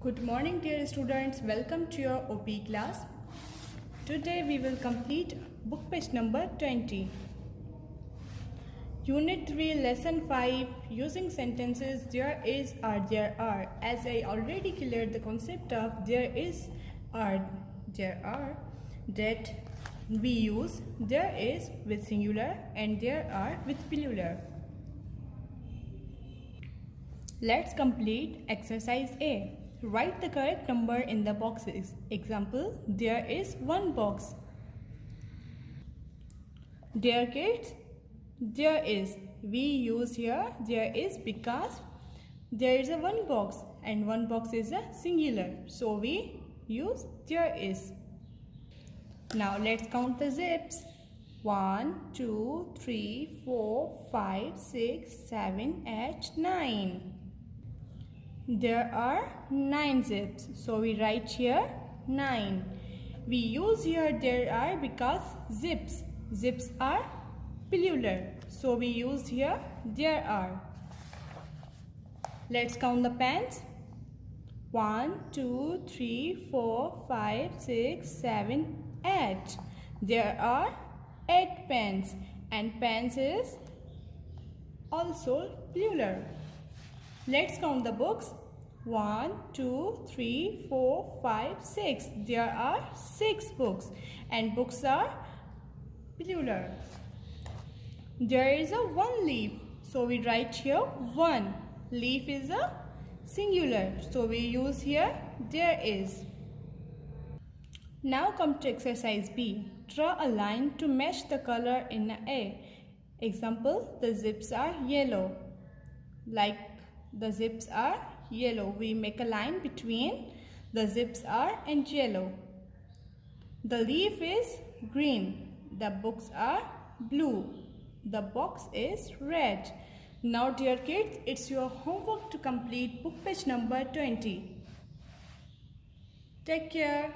Good morning dear students, welcome to your OP class. Today we will complete book page number 20. Unit 3 lesson 5 using sentences there is or there are. As I already cleared the concept of there is or there are, that we use there is with singular and there are with plural. Let's complete exercise A. Write the correct number in the boxes. Example, there is one box. Dear kids, there is. We use here there is because there is a one box and one box is a singular. So we use there is. Now let's count the zips. 1, 2, 3, 4, 5, 6, 7, 8, 9. There are 9 zips. So we write here 9. We use here there are because zips are plural. So we use here there are. Let's count the pens. 1, 2, 3, 4, 5, 6, 7, 8. There are 8 pens and pens is also plural. Let's count the books. 1, 2, 3, 4, 5, 6. There are 6 books and books are plural. There is a one leaf. So we write here one. Leaf is a singular. So we use here there is. Now come to exercise B. Draw a line to match the color in A. Example, the zips are yellow. Like the zips are yellow. We make a line between the zips are and yellow. The leaf is green. The books are blue. The box is red. Now dear kids, it's your homework to complete book page number 20. Take care.